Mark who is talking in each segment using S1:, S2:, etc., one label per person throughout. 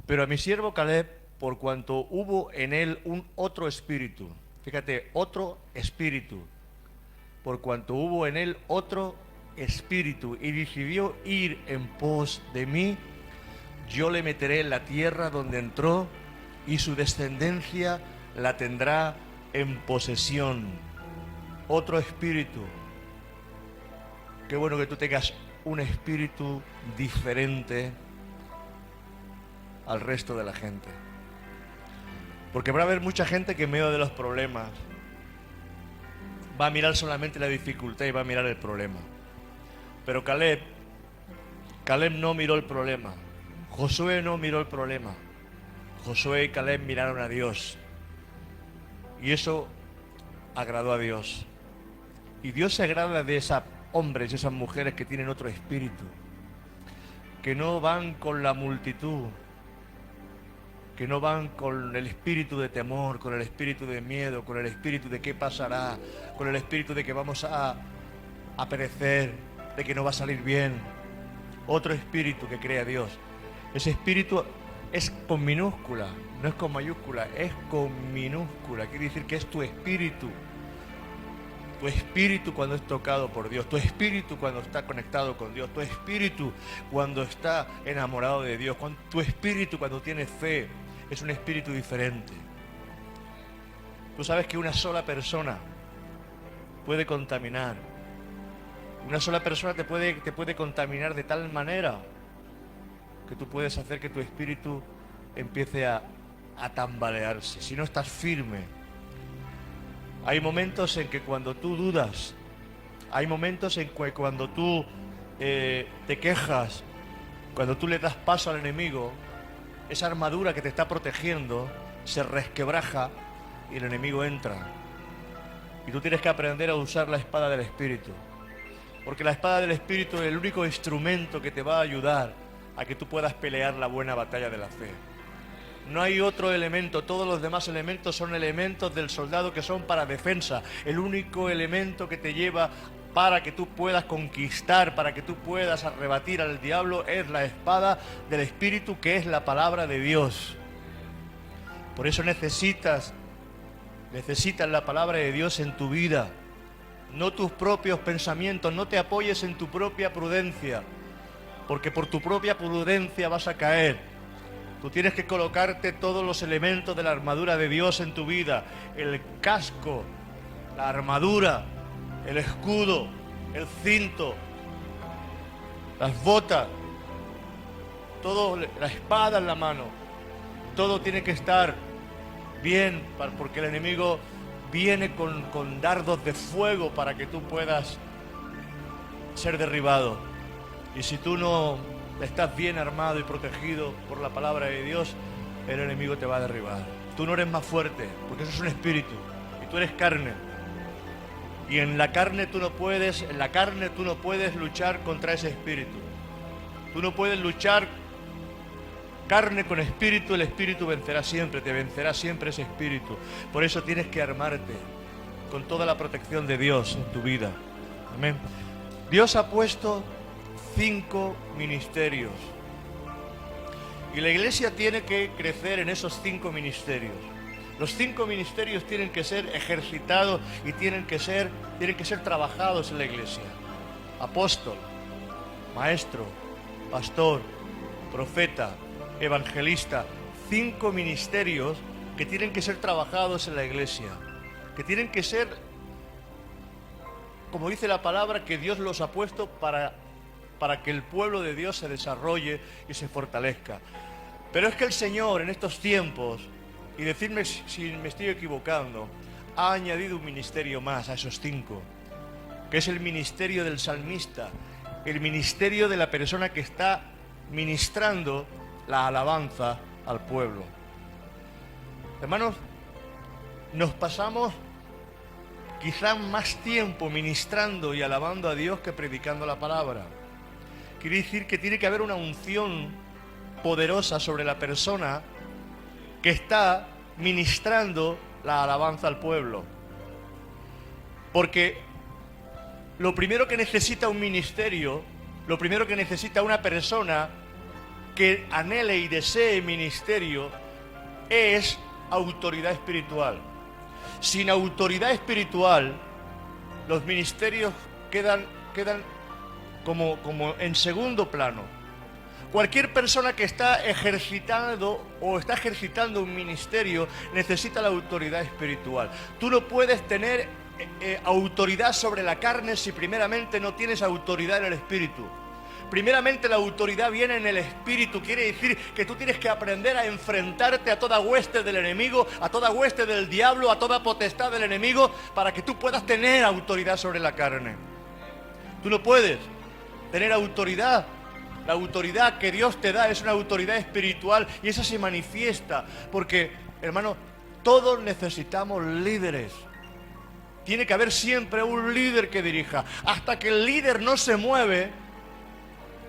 S1: Pero a mi siervo Caleb, por cuanto hubo en él un otro espíritu, fíjate, otro espíritu, por cuanto hubo en él otro espíritu y decidió ir en pos de mí, yo le meteré en la tierra donde entró y su descendencia la tendrá en posesión. Otro espíritu. Qué bueno que tú tengas un espíritu diferente al resto de la gente. Porque va a haber mucha gente que en medio de los problemas va a mirar solamente la dificultad y va a mirar el problema. Pero Caleb no miró el problema. Josué no miró el problema. Josué y Caleb miraron a Dios. Y eso agradó a Dios. Y Dios se agrada de esos hombres y esas mujeres que tienen otro espíritu, que no van con la multitud, que no van con el espíritu de temor, con el espíritu de miedo, con el espíritu de qué pasará, con el espíritu de que vamos a perecer, de que no va a salir bien. Otro espíritu que crea Dios. Ese espíritu es con minúscula, no es con mayúscula, es con minúscula. Quiere decir que es tu espíritu. Tu espíritu cuando es tocado por Dios, tu espíritu cuando está conectado con Dios, tu espíritu cuando está enamorado de Dios, tu espíritu cuando tiene fe, es un espíritu diferente. Tú sabes que una sola persona puede contaminar. Una sola persona te puede contaminar de tal manera que tú puedes hacer que tu espíritu empiece a tambalearse, si no estás firme. Hay momentos en que cuando tú dudas, hay momentos en que cuando tú te quejas, cuando tú le das paso al enemigo, esa armadura que te está protegiendo se resquebraja y el enemigo entra. Y tú tienes que aprender a usar la espada del Espíritu. Porque la espada del Espíritu es el único instrumento que te va a ayudar a que tú puedas pelear la buena batalla de la fe. No hay otro elemento, todos los demás elementos son elementos del soldado que son para defensa. El único elemento que te lleva para que tú puedas conquistar, para que tú puedas arrebatir al diablo es la espada del Espíritu, que es la palabra de Dios. Por eso necesitas la palabra de Dios en tu vida, no tus propios pensamientos. No te apoyes en tu propia prudencia, porque por tu propia prudencia vas a caer. Tú tienes que colocarte todos los elementos de la armadura de Dios en tu vida. El casco, la armadura, el escudo, el cinto, las botas, todo, la espada en la mano. Todo tiene que estar bien, porque el enemigo viene con dardos de fuego para que tú puedas ser derribado. Y si tú no estás bien armado y protegido por la palabra de Dios, el enemigo te va a derribar. Tú no eres más fuerte, porque eso es un espíritu, y tú eres carne. Y en la carne tú no puedes luchar contra ese espíritu. Tú no puedes luchar carne con espíritu, el espíritu vencerá siempre, te vencerá siempre ese espíritu. Por eso tienes que armarte con toda la protección de Dios en tu vida. Amén. Dios ha puesto 5 ministerios. Y la iglesia tiene que crecer en esos 5 ministerios. Los 5 ministerios tienen que ser ejercitados y tienen que ser trabajados en la iglesia. Apóstol, maestro, pastor, profeta, evangelista. 5 ministerios que tienen que ser trabajados en la iglesia. Que tienen que ser, como dice la palabra, que Dios los ha puesto para que el pueblo de Dios se desarrolle y se fortalezca. Pero es que el Señor en estos tiempos, y decidme si me estoy equivocando, ha añadido un ministerio más a esos 5, que es el ministerio del salmista, el ministerio de la persona que está ministrando la alabanza al pueblo. Hermanos, nos pasamos quizá más tiempo ministrando y alabando a Dios que predicando la palabra. Quiere decir que tiene que haber una unción poderosa sobre la persona que está ministrando la alabanza al pueblo. Porque lo primero que necesita un ministerio, lo primero que necesita una persona, que anhele y desee ministerio es autoridad espiritual. Sin autoridad espiritual, los ministerios quedan como en segundo plano. Cualquier persona que está ejercitando un ministerio necesita la autoridad espiritual. Tú no puedes tener autoridad sobre la carne si primeramente no tienes autoridad en el espíritu. Primeramente la autoridad viene en el espíritu. Quiere decir que tú tienes que aprender a enfrentarte a toda hueste del enemigo, a toda hueste del diablo, a toda potestad del enemigo, para que tú puedas tener autoridad sobre la carne. Tú no puedes tener autoridad. La autoridad que Dios te da es una autoridad espiritual y esa se manifiesta porque, hermano, todos necesitamos líderes. Tiene que haber siempre un líder que dirija. Hasta que el líder no se mueve,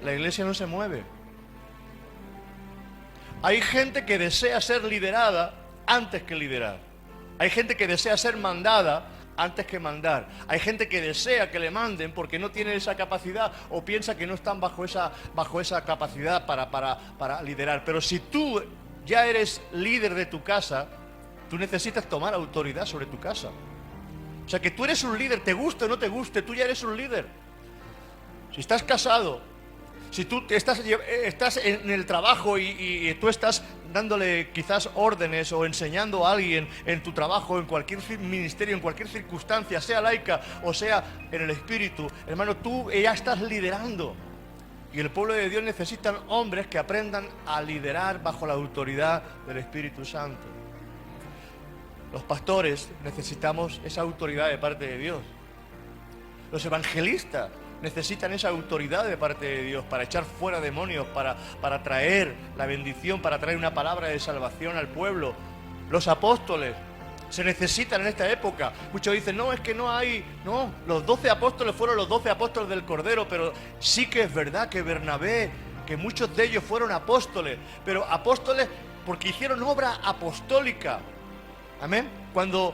S1: la iglesia no se mueve. Hay gente que desea ser liderada antes que liderar. Hay gente que desea ser mandada antes que mandar. Hay gente que desea que le manden porque no tiene esa capacidad o piensa que no están bajo esa capacidad para liderar. Pero si tú ya eres líder de tu casa, tú necesitas tomar autoridad sobre tu casa. O sea, que tú eres un líder, te guste o no te guste, tú ya eres un líder. Si estás casado, si tú estás en el trabajo y tú estás dándole quizás órdenes o enseñando a alguien en tu trabajo, en cualquier ministerio, en cualquier circunstancia, sea laica o sea en el espíritu, hermano, tú ya estás liderando. Y el pueblo de Dios necesitan hombres que aprendan a liderar bajo la autoridad del Espíritu Santo. Los pastores necesitamos esa autoridad de parte de Dios. Los evangelistas necesitan esa autoridad de parte de Dios para echar fuera demonios, para traer la bendición, para traer una palabra de salvación al pueblo. Los apóstoles se necesitan en esta época. Muchos dicen, no, es que no hay... No, los 12 apóstoles fueron los 12 apóstoles del Cordero, pero sí que es verdad que Bernabé, que muchos de ellos fueron apóstoles, pero apóstoles porque hicieron obra apostólica. Amén. Cuando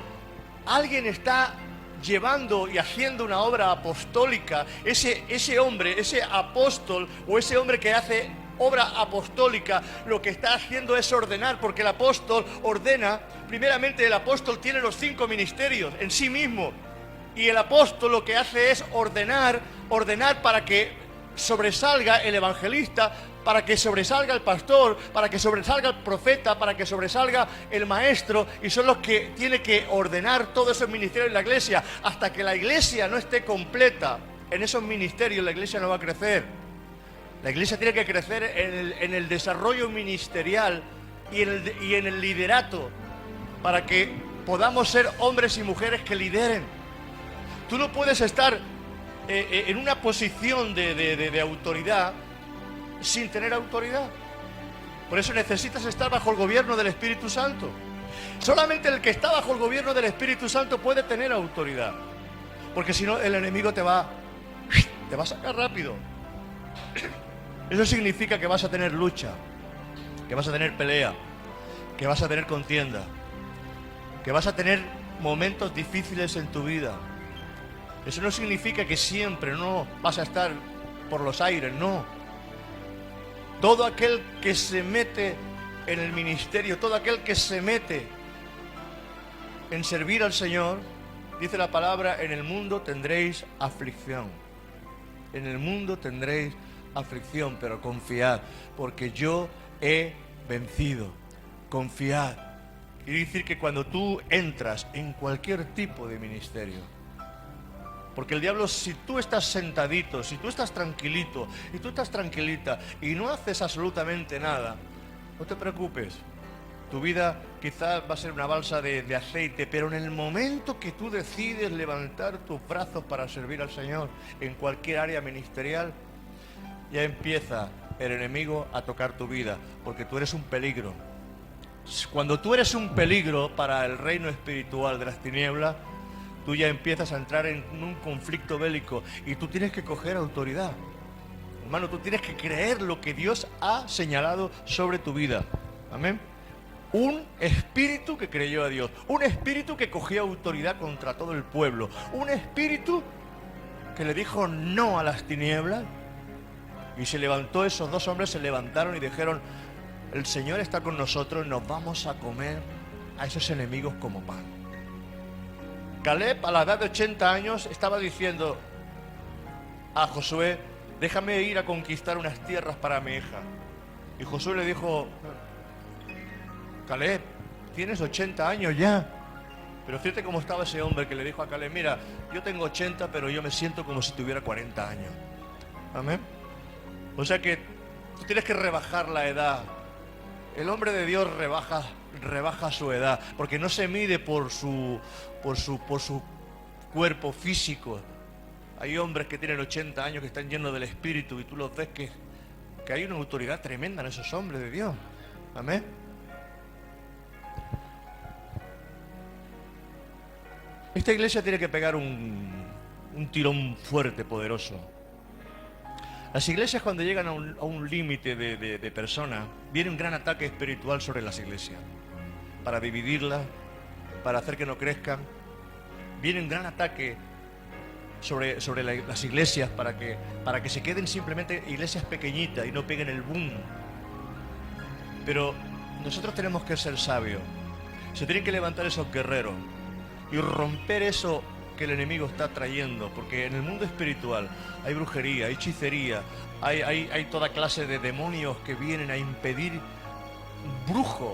S1: alguien está llevando y haciendo una obra apostólica, ese hombre, ese apóstol o ese hombre que hace obra apostólica, lo que está haciendo es ordenar, porque el apóstol ordena. Primeramente, el apóstol tiene los 5 ministerios en sí mismo, y el apóstol lo que hace es ordenar para que sobresalga el evangelista, para que sobresalga el pastor, para que sobresalga el profeta, para que sobresalga el maestro, y son los que tiene que ordenar todos esos ministerios en la iglesia. Hasta que la iglesia no esté completa en esos ministerios, la iglesia no va a crecer. La iglesia tiene que crecer en el desarrollo ministerial y en el liderato, para que podamos ser hombres y mujeres que lideren. Tú no puedes estar en una posición de autoridad sin tener autoridad. Por eso necesitas estar bajo el gobierno del Espíritu Santo. Solamente el que está bajo el gobierno del Espíritu Santo puede tener autoridad, porque si no el enemigo te va a sacar rápido. Eso significa que vas a tener lucha, que vas a tener pelea, que vas a tener contienda, que vas a tener momentos difíciles en tu vida. Eso no significa que siempre no vas a estar por los aires, no. Todo aquel que se mete en el ministerio, todo aquel que se mete en servir al Señor, dice la palabra, en el mundo tendréis aflicción. En el mundo tendréis aflicción, pero confiad, porque yo he vencido. Confiad. Quiere decir que cuando tú entras en cualquier tipo de ministerio, porque el diablo, si tú estás sentadito, si tú estás tranquilito y tú estás tranquilita y no haces absolutamente nada, no te preocupes. Tu vida quizás va a ser una balsa de aceite, pero en el momento que tú decides levantar tus brazos para servir al Señor en cualquier área ministerial, ya empieza el enemigo a tocar tu vida, porque tú eres un peligro. Cuando tú eres un peligro para el reino espiritual de las tinieblas, tú ya empiezas a entrar en un conflicto bélico y tú tienes que coger autoridad. Hermano, tú tienes que creer lo que Dios ha señalado sobre tu vida. Amén. Un espíritu que creyó a Dios, un espíritu que cogió autoridad contra todo el pueblo, un espíritu que le dijo no a las tinieblas Y se levantó, esos dos hombres se levantaron y dijeron: el Señor está con nosotros, nos vamos a comer a esos enemigos como pan. Caleb, a la edad de 80 años, estaba diciendo a Josué: déjame ir a conquistar unas tierras para mi hija. Y Josué le dijo: Caleb, tienes 80 años ya. Pero fíjate cómo estaba ese hombre que le dijo a Caleb: mira, yo tengo 80, pero yo me siento como si tuviera 40 años. Amén. O sea que tú tienes que rebajar la edad. El hombre de Dios rebaja su edad, porque no se mide por su cuerpo físico. Hay hombres que tienen 80 años que están llenos del Espíritu y tú los ves que hay una autoridad tremenda en esos hombres de Dios. Amén. Esta iglesia tiene que pegar un tirón fuerte, poderoso. Las iglesias, cuando llegan a un límite de personas, viene un gran ataque espiritual sobre las iglesias, para dividirlas, para hacer que no crezcan. Viene un gran ataque sobre las iglesias para que se queden simplemente iglesias pequeñitas y no peguen el boom. Pero nosotros tenemos que ser sabios. Se tienen que levantar esos guerreros y romper eso que el enemigo está trayendo, porque en el mundo espiritual hay brujería, hay hechicería, hay toda clase de demonios que vienen a impedir, brujos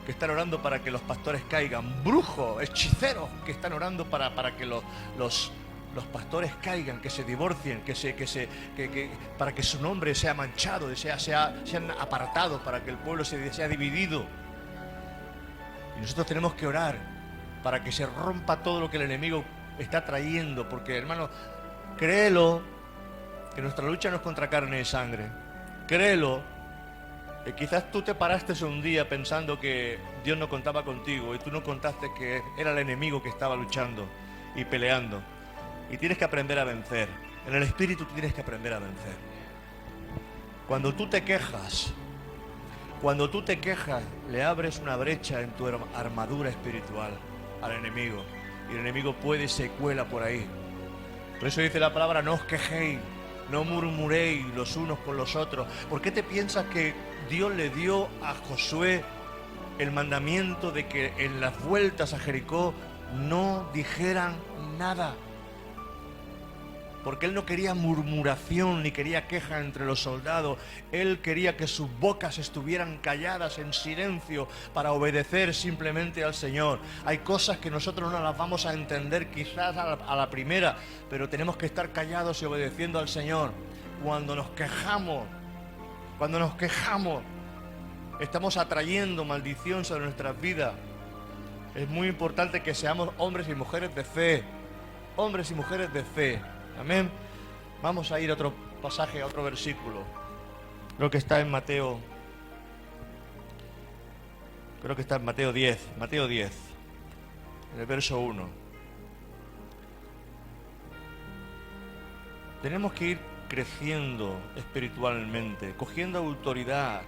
S1: que están orando para que los pastores caigan, brujos, hechiceros que están orando para que los pastores caigan, que se divorcien, para que su nombre sea manchado, sean apartados, para que el pueblo sea dividido. Y nosotros tenemos que orar para que se rompa todo lo que el enemigo está trayendo, porque, hermano, créelo, que nuestra lucha no es contra carne y sangre. Créelo, que quizás tú te paraste un día pensando que Dios no contaba contigo y tú no contaste que era el enemigo que estaba luchando y peleando. Y tienes que aprender a vencer. En el Espíritu tú tienes que aprender a vencer. Cuando tú te quejas, le abres una brecha en tu armadura espiritual al enemigo, y el enemigo puede y se cuela por ahí. Por eso dice la palabra: no os quejéis, no murmuréis los unos con los otros. ¿Por qué te piensas que Dios le dio a Josué el mandamiento de que en las vueltas a Jericó no dijeran nada? Porque él no quería murmuración ni quería queja entre los soldados. Él quería que sus bocas estuvieran calladas en silencio para obedecer simplemente al Señor. Hay cosas que nosotros no las vamos a entender quizás a la primera, pero tenemos que estar callados y obedeciendo al Señor. Cuando nos quejamos, estamos atrayendo maldición sobre nuestras vidas. Es muy importante que seamos hombres y mujeres de fe. Hombres y mujeres de fe. Amén. Vamos a ir a otro pasaje, a otro versículo. Creo que está en Mateo 10. Mateo 10, en el verso 1. Tenemos que ir creciendo espiritualmente, cogiendo autoridad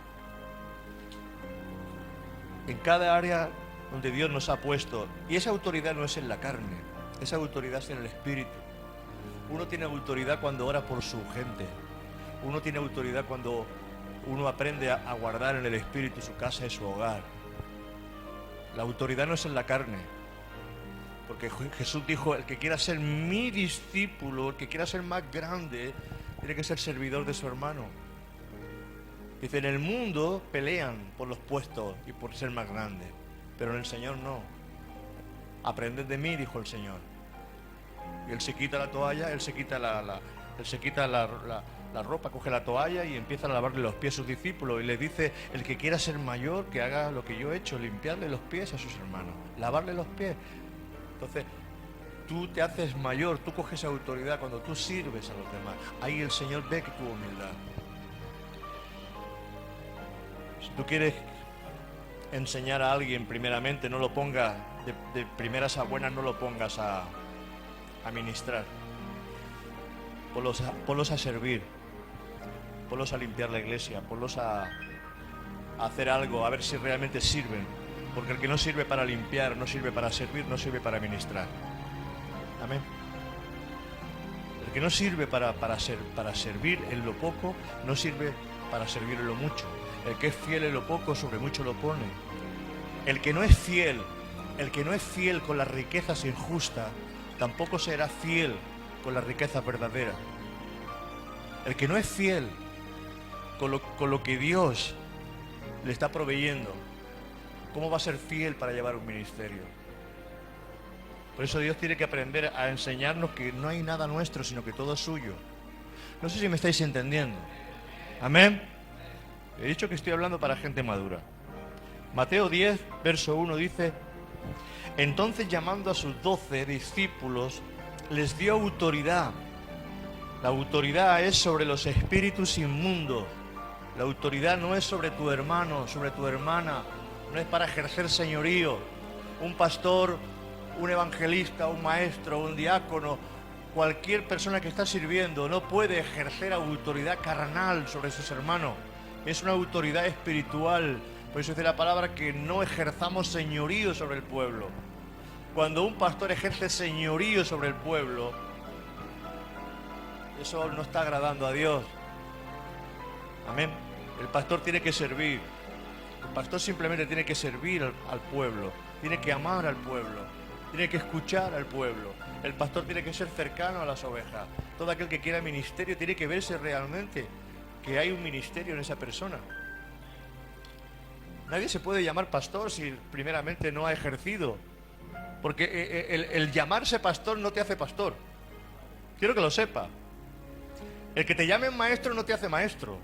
S1: en cada área donde Dios nos ha puesto. Y esa autoridad no es en la carne, esa autoridad es en el Espíritu. Uno tiene autoridad cuando ora por su gente. Uno tiene autoridad cuando uno aprende a guardar en el Espíritu su casa y su hogar. La autoridad no es en la carne. Porque Jesús dijo: el que quiera ser mi discípulo, el que quiera ser más grande, tiene que ser servidor de su hermano. Dice: en el mundo pelean por los puestos y por ser más grande, pero en el Señor no. Aprended de mí, dijo el Señor. Y él se quita la toalla, él se quita la ropa, coge la toalla y empieza a lavarle los pies a sus discípulos. Y les dice: el que quiera ser mayor, que haga lo que yo he hecho, limpiarle los pies a sus hermanos, lavarle los pies. Entonces, tú te haces mayor, tú coges autoridad cuando tú sirves a los demás. Ahí el Señor ve que tu humildad. Si tú quieres enseñar a alguien, primeramente, no lo pongas de primeras a buenas, no lo pongas a ministrar. Ponlos a servir, ponlos a limpiar la iglesia, ponlos a hacer algo, a ver si realmente sirven. Porque el que no sirve para limpiar, no sirve para servir, no sirve para ministrar. Amén. El que no sirve para servir en lo poco, no sirve para servir en lo mucho. El que es fiel en lo poco, sobre mucho lo pone. El que no es fiel con las riquezas injustas, tampoco será fiel con las riquezas verdaderas. El que no es fiel con lo que Dios le está proveyendo, ¿cómo va a ser fiel para llevar un ministerio? Por eso Dios tiene que aprender a enseñarnos que no hay nada nuestro, sino que todo es suyo. No sé si me estáis entendiendo. Amén. He dicho que estoy hablando para gente madura. Mateo 10, verso 1 dice: entonces, llamando a sus 12 discípulos, les dio autoridad. La autoridad es sobre los espíritus inmundos. La autoridad no es sobre tu hermano, sobre tu hermana. No es para ejercer señorío. Un pastor, un evangelista, un maestro, un diácono, cualquier persona que está sirviendo no puede ejercer autoridad carnal sobre sus hermanos. Es una autoridad espiritual. Por eso dice la palabra que no ejerzamos señorío sobre el pueblo. Cuando un pastor ejerce señorío sobre el pueblo, eso no está agradando a Dios. Amén. El pastor tiene que servir. El pastor simplemente tiene que servir al pueblo. Tiene que amar al pueblo. Tiene que escuchar al pueblo. El pastor tiene que ser cercano a las ovejas. Todo aquel que quiera ministerio tiene que verse realmente que hay un ministerio en esa persona. Nadie se puede llamar pastor si primeramente no ha ejercido. Porque el llamarse pastor no te hace pastor. Quiero que lo sepa. El que te llamen maestro no te hace maestro.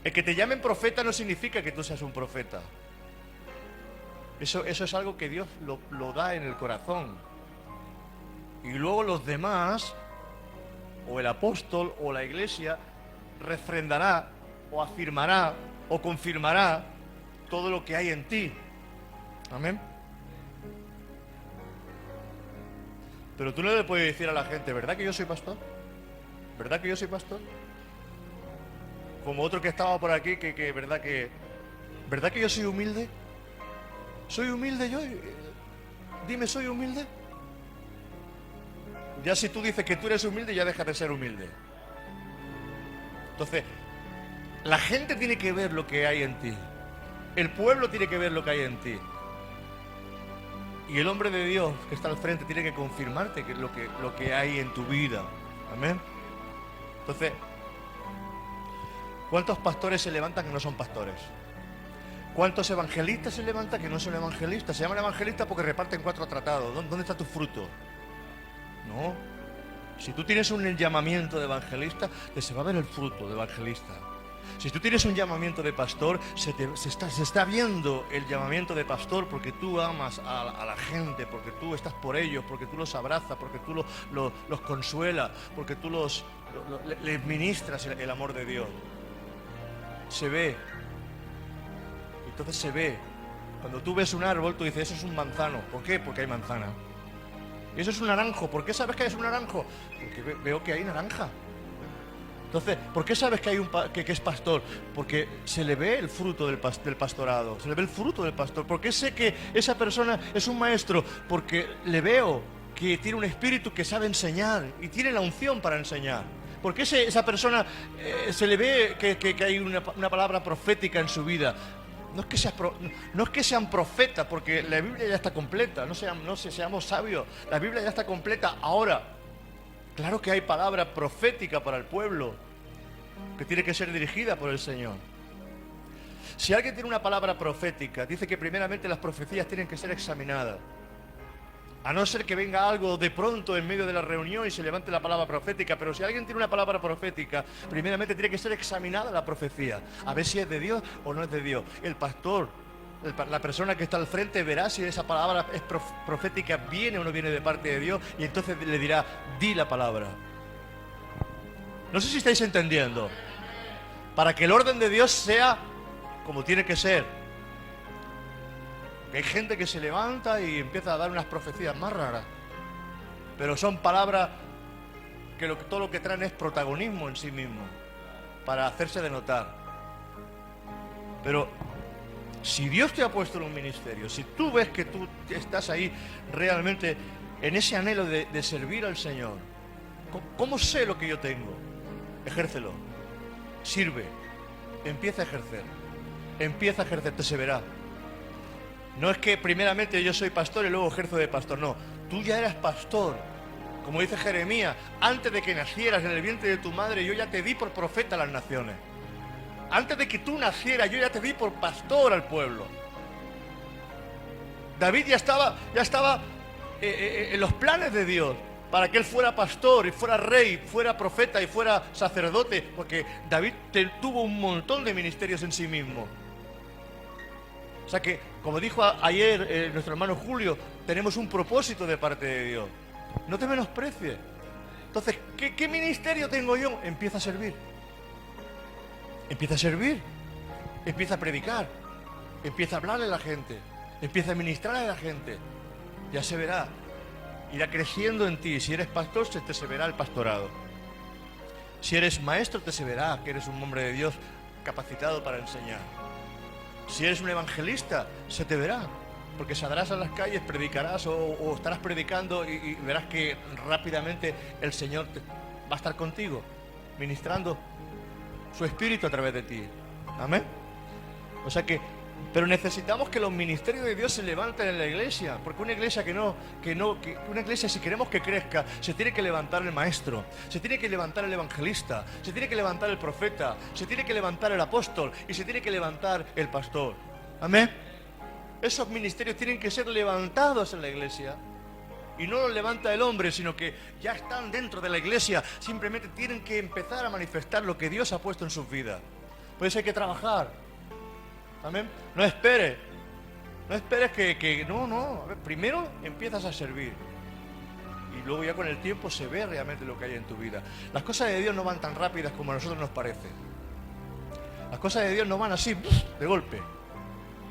S1: El que te llamen profeta no significa que tú seas un profeta. Eso es algo que Dios lo da en el corazón. Y luego los demás, o el apóstol, o la iglesia, refrendará, o afirmará, o confirmará todo lo que hay en ti. Amén. Pero tú no le puedes decir a la gente: ¿verdad que yo soy pastor? ¿Verdad que yo soy pastor? Como otro que estaba por aquí, ¿verdad que yo soy humilde? ¿Soy humilde yo? Dime, ¿soy humilde? Ya si tú dices que tú eres humilde, ya dejas de ser humilde. Entonces, la gente tiene que ver lo que hay en ti. El pueblo tiene que ver lo que hay en ti. Y el hombre de Dios que está al frente tiene que confirmarte que lo que hay en tu vida. Amén. Entonces, ¿cuántos pastores se levantan que no son pastores? ¿Cuántos evangelistas se levantan que no son evangelistas? Se llaman evangelistas porque reparten 4 tratados. ¿Dónde está tu fruto? No. Si tú tienes un llamamiento de evangelista, se va a ver el fruto de evangelista. Si tú tienes un llamamiento de pastor, se está viendo el llamamiento de pastor porque tú amas a la gente, porque tú estás por ellos, porque tú los abrazas, porque tú los consuelas, porque tú les ministras el amor de Dios. Se ve. Entonces se ve. Cuando tú ves un árbol, tú dices: eso es un manzano. ¿Por qué? Porque hay manzana. Y eso es un naranjo. ¿Por qué sabes que es un naranjo? Porque veo que hay naranja. Entonces, ¿por qué sabes que hay que es pastor? Porque se le ve el fruto del pastorado, se le ve el fruto del pastor. ¿Por qué sé que esa persona es un maestro? Porque le veo que tiene un espíritu que sabe enseñar y tiene la unción para enseñar. ¿Por qué esa persona se le ve que hay una palabra profética en su vida? No es que sean profetas, porque la Biblia ya está completa. No seamos sabios, la Biblia ya está completa. Ahora, claro que hay palabra profética para el pueblo, que tiene que ser dirigida por el Señor. Si alguien tiene una palabra profética, dice que primeramente las profecías tienen que ser examinadas. A no ser que venga algo de pronto en medio de la reunión y se levante la palabra profética. Pero si alguien tiene una palabra profética, primeramente tiene que ser examinada la profecía. A ver si es de Dios o no es de Dios. El pastor, la persona que está al frente, verá si esa palabra es profética, viene o no viene de parte de Dios. Y entonces le dirá: di la palabra. No sé si estáis entendiendo. Para que el orden de Dios sea como tiene que ser. Hay gente que se levanta y empieza a dar unas profecías más raras, pero son palabras que todo lo que traen es protagonismo en sí mismo, para hacerse de notar. Pero si Dios te ha puesto en un ministerio, si tú ves que tú estás ahí realmente en ese anhelo de servir al Señor, ¿Cómo sé lo que yo tengo? Ejércelo. Sirve. Empieza a ejercer. Empieza a ejercer, te se verá. No es que primeramente yo soy pastor y luego ejerzo de pastor, no. Tú ya eras pastor. Como dice Jeremías, antes de que nacieras en el vientre de tu madre, yo ya te di por profeta a las naciones. Antes de que tú nacieras, yo ya te di por pastor al pueblo. David ya estaba en los planes de Dios para que él fuera pastor y fuera rey, fuera profeta y fuera sacerdote, porque David tuvo un montón de ministerios en sí mismo. O sea que, como dijo ayer nuestro hermano Julio, tenemos un propósito de parte de Dios. No te menosprecies. Entonces, ¿qué ministerio tengo yo? Empieza a servir. Empieza a servir. Empieza a predicar. Empieza a hablarle a la gente. Empieza a ministrar a la gente. Ya se verá. Irá creciendo en ti. Si eres pastor, se verá el pastorado. Si eres maestro, te se verá que eres un hombre de Dios capacitado para enseñar. Si eres un evangelista, se te verá. Porque saldrás a las calles, predicarás o estarás predicando y verás que rápidamente el Señor va a estar contigo, ministrando su espíritu a través de ti. Amén. O sea que, pero necesitamos que los ministerios de Dios se levanten en la iglesia, porque una iglesia una iglesia, si queremos que crezca, se tiene que levantar el maestro, se tiene que levantar el evangelista, se tiene que levantar el profeta, se tiene que levantar el apóstol y se tiene que levantar el pastor. Amén. Esos ministerios tienen que ser levantados en la iglesia. Y no los levanta el hombre, sino que ya están dentro de la iglesia. Simplemente tienen que empezar a manifestar lo que Dios ha puesto en sus vidas. Por eso hay que trabajar. ¿Amén? No esperes. No esperes no. A ver, primero empiezas a servir. Y luego ya con el tiempo se ve realmente lo que hay en tu vida. Las cosas de Dios no van tan rápidas como a nosotros nos parece. Las cosas de Dios no van así, de golpe.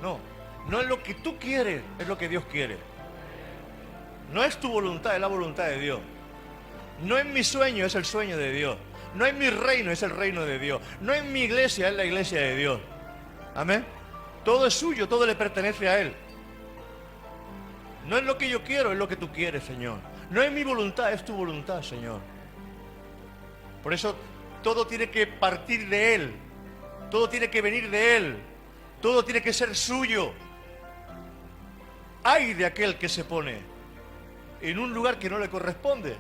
S1: No. No es lo que tú quieres, es lo que Dios quiere. No es tu voluntad, es la voluntad de Dios. No es mi sueño, es el sueño de Dios. No es mi reino, es el reino de Dios. No es mi iglesia, es la iglesia de Dios. Amén. Todo es suyo, todo le pertenece a Él. No es lo que yo quiero, es lo que tú quieres, Señor. No es mi voluntad, es tu voluntad, Señor. Por eso todo tiene que partir de Él. Todo tiene que venir de Él. Todo tiene que ser suyo. Ay de aquel que se pone en un lugar que no le corresponde,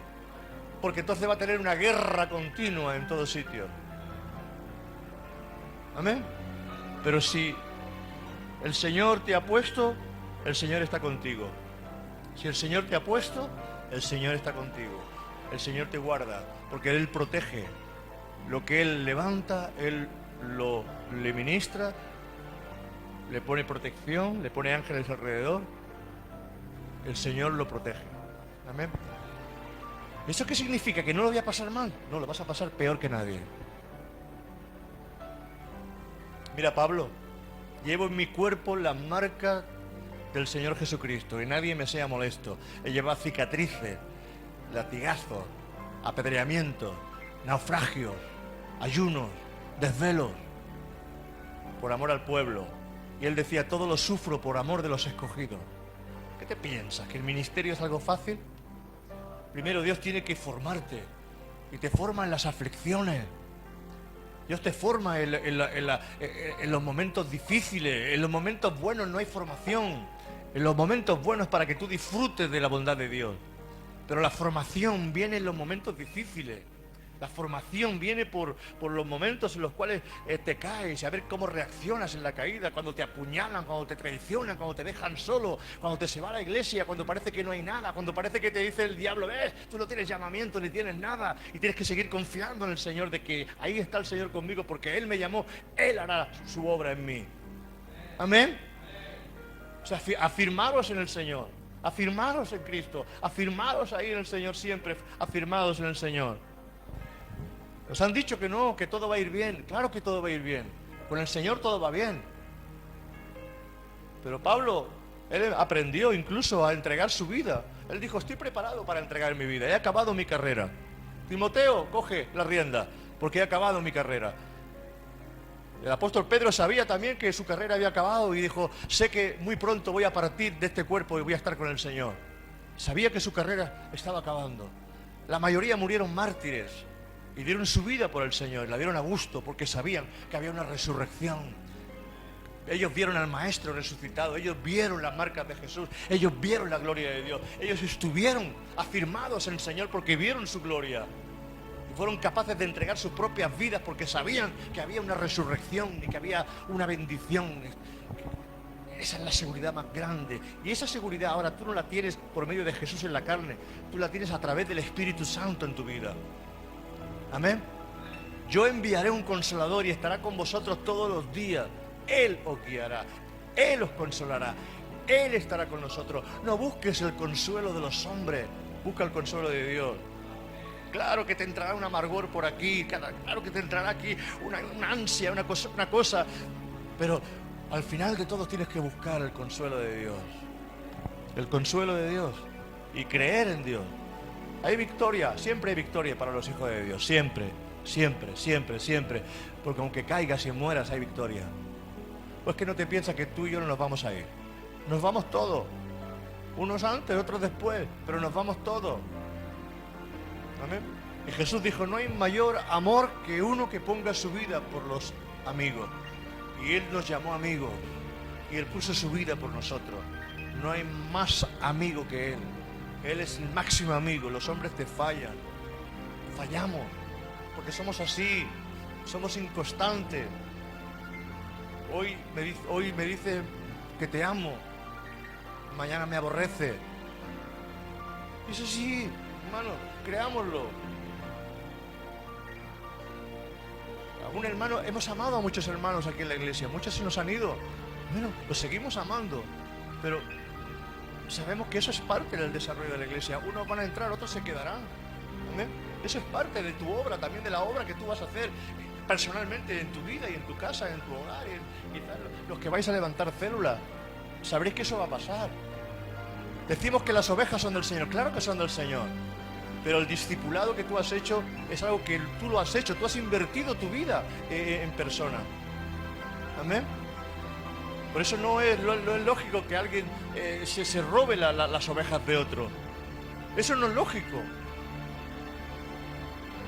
S1: porque entonces va a tener una guerra continua en todos sitios. Amén. Pero si el Señor te ha puesto, el Señor está contigo. Si el Señor te ha puesto, el Señor está contigo. El Señor te guarda, porque Él protege. Lo que Él levanta, Él le ministra, le pone protección, le pone ángeles alrededor. El Señor lo protege. Amén. ¿Eso qué significa? ¿Que no lo voy a pasar mal? No, lo vas a pasar peor que nadie. Mira, Pablo, llevo en mi cuerpo la marca del Señor Jesucristo y nadie me sea molesto. He llevado cicatrices, latigazos, apedreamientos, naufragios, ayunos, desvelos, por amor al pueblo. Y él decía, todo lo sufro por amor de los escogidos. ¿Qué te piensas? ¿Que el ministerio es algo fácil? Primero Dios tiene que formarte. Y te forma en las aflicciones. Dios te forma en los momentos difíciles. En los momentos buenos no hay formación. En los momentos buenos para que tú disfrutes de la bondad de Dios. Pero la formación viene en los momentos difíciles. La formación viene por los momentos en los cuales te caes, y a ver cómo reaccionas en la caída, cuando te apuñalan, cuando te traicionan, cuando te dejan solo, cuando te se va a la iglesia, cuando parece que no hay nada, cuando parece que te dice el diablo, ves, tú no tienes llamamiento ni tienes nada, y tienes que seguir confiando en el Señor, de que ahí está el Señor conmigo, porque Él me llamó, Él hará su obra en mí. Amén. O sea, afirmaros en el Señor, afirmaros en Cristo, afirmaros ahí en el Señor siempre, afirmados en el Señor. Nos han dicho que no, que todo va a ir bien. Claro que todo va a ir bien. Con el Señor todo va bien. Pero Pablo, él aprendió incluso a entregar su vida. Él dijo, estoy preparado para entregar mi vida. He acabado mi carrera. Timoteo, coge la rienda, porque he acabado mi carrera. El apóstol Pedro sabía también que su carrera había acabado y dijo, sé que muy pronto voy a partir de este cuerpo y voy a estar con el Señor. Sabía que su carrera estaba acabando. La mayoría murieron mártires y dieron su vida por el Señor, la dieron a gusto porque sabían que había una resurrección. Ellos vieron al Maestro resucitado, ellos vieron las marcas de Jesús, ellos vieron la gloria de Dios, ellos estuvieron afirmados en el Señor porque vieron su gloria y fueron capaces de entregar sus propias vidas porque sabían que había una resurrección y que había una bendición. Esa es la seguridad más grande, y esa seguridad ahora tú no la tienes por medio de Jesús en la carne, tú la tienes a través del Espíritu Santo en tu vida. Amén. Yo enviaré un consolador y estará con vosotros todos los días. Él os guiará, Él os consolará, Él estará con nosotros. No busques el consuelo de los hombres, busca el consuelo de Dios. Claro que te entrará un amargor por aquí, claro que te entrará aquí una ansia, una cosa, pero al final de todo tienes que buscar el consuelo de Dios. El consuelo de Dios y creer en Dios. Hay victoria, siempre hay victoria para los hijos de Dios, siempre, siempre, siempre, siempre. Porque aunque caigas y mueras hay victoria. Pues que no te piensas que tú y yo no nos vamos a ir. Nos vamos todos. Unos antes, otros después, pero nos vamos todos. Amén. Y Jesús dijo, no hay mayor amor que uno que ponga su vida por los amigos. Y Él nos llamó amigos. Y Él puso su vida por nosotros. No hay más amigo que Él. Él es el máximo amigo. Los hombres te fallan. Fallamos. Porque somos así. Somos inconstantes. Hoy me dice que te amo, mañana me aborrece. Eso sí, hermano, creámoslo. Algún hermano, hemos amado a muchos hermanos aquí en la iglesia, muchos se nos han ido. Bueno, los seguimos amando, pero sabemos que eso es parte del desarrollo de la iglesia. Unos van a entrar, otros se quedarán. ¿Amén? Eso es parte de tu obra, también de la obra que tú vas a hacer personalmente en tu vida y en tu casa, en tu hogar, y los que vais a levantar células, sabréis que eso va a pasar. Decimos que las ovejas son del Señor, claro que son del Señor, pero el discipulado que tú has hecho es algo que tú lo has hecho, tú has invertido tu vida en persona. Amén. Por eso no es lógico que alguien se robe las ovejas de otro. Eso no es lógico.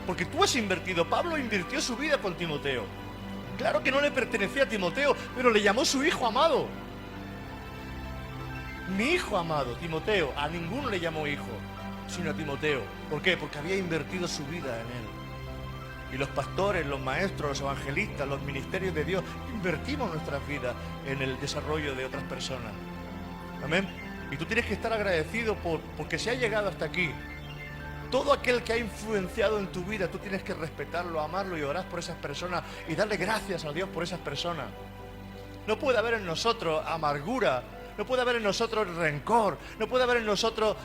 S1: Porque tú has invertido. Pablo invirtió su vida con Timoteo. Claro que no le pertenecía a Timoteo, pero le llamó su hijo amado. Mi hijo amado, Timoteo. A ninguno le llamó hijo, sino a Timoteo. ¿Por qué? Porque había invertido su vida en él. Y los pastores, los maestros, los evangelistas, los ministerios de Dios, invertimos nuestras vidas en el desarrollo de otras personas. Amén. Y tú tienes que estar agradecido porque se ha llegado hasta aquí. Todo aquel que ha influenciado en tu vida, tú tienes que respetarlo, amarlo y orar por esas personas y darle gracias a Dios por esas personas. No puede haber en nosotros amargura, no puede haber en nosotros rencor, no puede haber en nosotros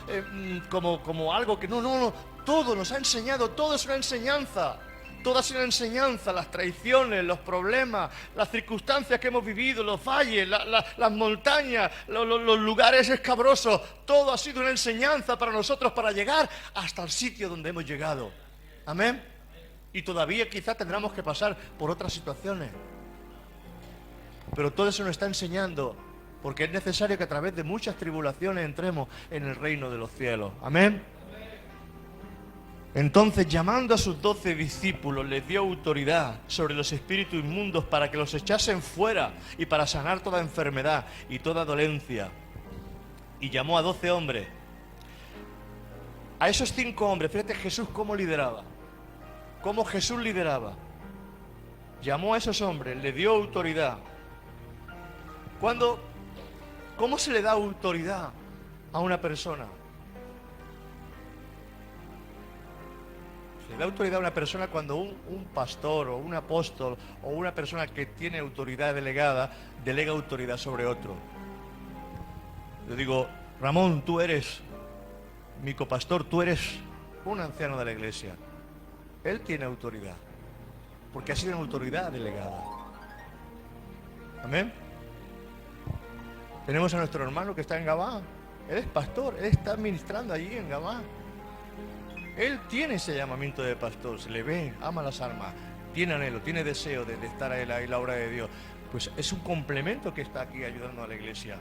S1: como algo que no, todo nos ha enseñado, todo es una enseñanza. Toda es una enseñanza, las traiciones, los problemas, las circunstancias que hemos vivido, los valles, las montañas, los lugares escabrosos. Todo ha sido una enseñanza para nosotros para llegar hasta el sitio donde hemos llegado. Amén. Y todavía quizás tendremos que pasar por otras situaciones. Pero todo eso nos está enseñando, porque es necesario que a través de muchas tribulaciones entremos en el reino de los cielos. Amén. Entonces, llamando a sus 12 discípulos, les dio autoridad sobre los espíritus inmundos para que los echasen fuera y para sanar toda enfermedad y toda dolencia. Y llamó a 12 hombres. A esos 5 hombres, fíjate Jesús cómo lideraba. Cómo Jesús lideraba. Llamó a esos hombres, les dio autoridad. ¿Cómo se le da autoridad a una persona? Le da autoridad a una persona cuando un pastor o un apóstol o una persona que tiene autoridad delegada, delega autoridad sobre otro. Yo digo, Ramón, tú eres mi copastor, tú eres un anciano de la iglesia. Él tiene autoridad, porque ha sido una autoridad delegada. Amén. Tenemos a nuestro hermano que está en Gabá. Él es pastor, él está ministrando allí en Gabá. Él tiene ese llamamiento de pastor, se le ve, ama las almas, tiene anhelo, tiene deseo de estar ahí en la obra de Dios. Pues es un complemento que está aquí ayudando a la iglesia.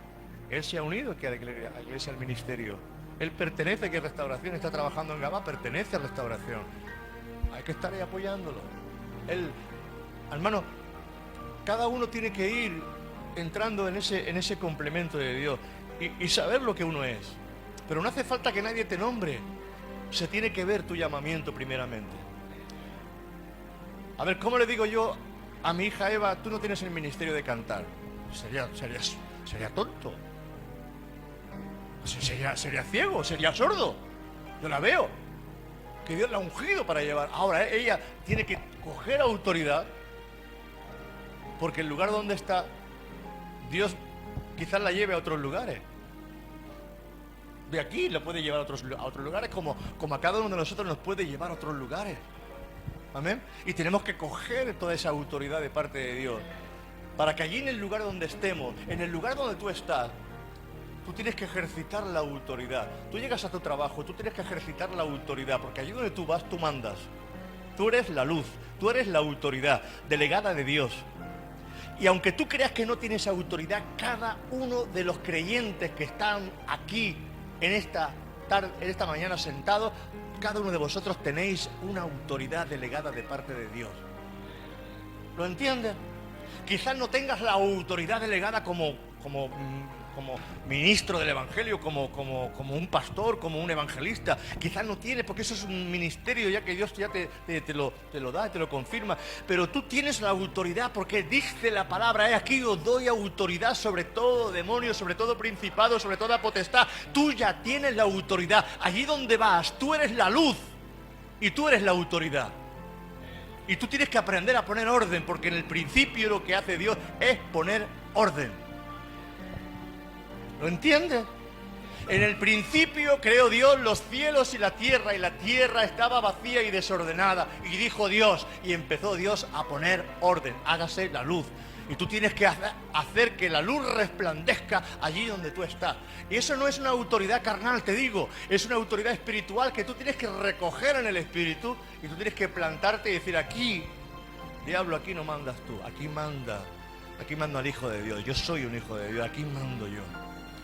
S1: Él se ha unido aquí a la iglesia, al ministerio. Él pertenece, que Restauración está trabajando en Gabá, pertenece a Restauración. Hay que estar ahí apoyándolo. Él, hermano, cada uno tiene que ir entrando en ese complemento de Dios y saber lo que uno es. Pero no hace falta que nadie te nombre. Se tiene que ver tu llamamiento primeramente. A ver, ¿cómo le digo yo a mi hija Eva, tú no tienes el ministerio de cantar? Sería tonto. Sería ciego, sería sordo. Yo la veo. Que Dios la ha ungido para llevar. Ahora ella tiene que coger autoridad, porque el lugar donde está, Dios quizás la lleve a otros lugares. De aquí la puede llevar a otros lugares, como a cada uno de nosotros nos puede llevar a otros lugares. Amén. Y tenemos que coger toda esa autoridad de parte de Dios, para que allí en el lugar donde estemos, en el lugar donde tú estás, tú tienes que ejercitar la autoridad. Tú llegas a tu trabajo, tú tienes que ejercitar la autoridad, porque allí donde tú vas, tú mandas. Tú eres la luz, tú eres la autoridad delegada de Dios. Y aunque tú creas que no tienes autoridad, cada uno de los creyentes que están aquí en esta tarde, en esta mañana sentados, cada uno de vosotros tenéis una autoridad delegada de parte de Dios. ¿Lo entiendes? Quizás no tengas la autoridad delegada como ministro del Evangelio, como un pastor, como un evangelista. Quizás no tienes, porque eso es un ministerio ya que Dios ya te lo da y te lo confirma. Pero tú tienes la autoridad, porque dice la palabra: aquí os doy autoridad sobre todo demonio, sobre todo principado, sobre toda potestad. Tú ya tienes la autoridad. Allí donde vas, tú eres la luz y tú eres la autoridad. Y tú tienes que aprender a poner orden, porque en el principio lo que hace Dios es poner orden. ¿Lo entiendes? En el principio creó Dios los cielos y la tierra estaba vacía y desordenada. Y dijo Dios, y empezó Dios a poner orden: hágase la luz. Y tú tienes que hacer que la luz resplandezca allí donde tú estás. Y eso no es una autoridad carnal, te digo, es una autoridad espiritual que tú tienes que recoger en el espíritu, y tú tienes que plantarte y decir: aquí, diablo, aquí no mandas tú, aquí manda al Hijo de Dios. Yo soy un hijo de Dios, aquí mando yo.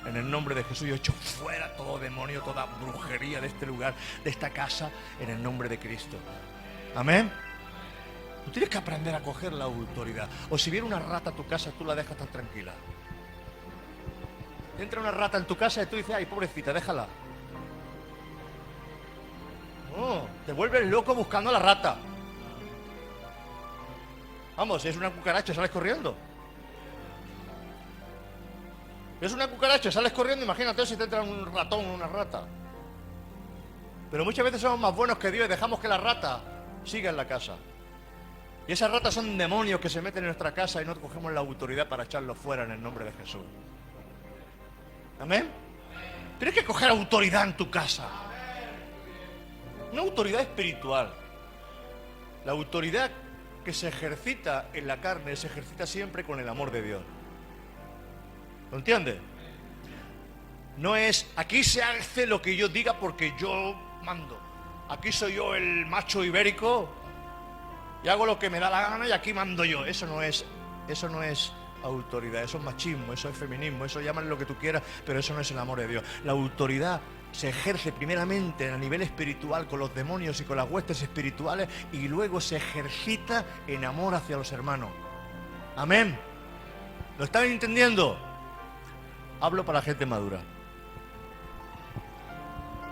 S1: En el nombre de Jesús yo echo fuera todo demonio, toda brujería de este lugar, de esta casa, en el nombre de Cristo. Amén. Tú tienes que aprender a coger la autoridad. O si viene una rata a tu casa, tú la dejas tan tranquila. Entra una rata en tu casa y tú dices: ay, pobrecita, déjala. No, te vuelves loco buscando a la rata. Vamos, si es una cucaracha, sales corriendo. Es una cucaracha, sales corriendo, imagínate si te entra un ratón o una rata. Pero muchas veces somos más buenos que Dios y dejamos que la rata siga en la casa. Y esas ratas son demonios que se meten en nuestra casa y no cogemos la autoridad para echarlos fuera en el nombre de Jesús. ¿Amén? Tienes que coger autoridad en tu casa. Una autoridad espiritual. La autoridad que se ejercita en la carne se ejercita siempre con el amor de Dios. ¿Lo entiendes? No es: aquí se hace lo que yo diga porque yo mando. Aquí soy yo el macho ibérico y hago lo que me da la gana y aquí mando yo. Eso no es autoridad, eso es machismo, eso es feminismo, eso llámale lo que tú quieras, pero eso no es el amor de Dios. La autoridad se ejerce primeramente a nivel espiritual con los demonios y con las huestes espirituales, y luego se ejercita en amor hacia los hermanos. Amén. ¿Lo están entendiendo? Hablo para la gente madura.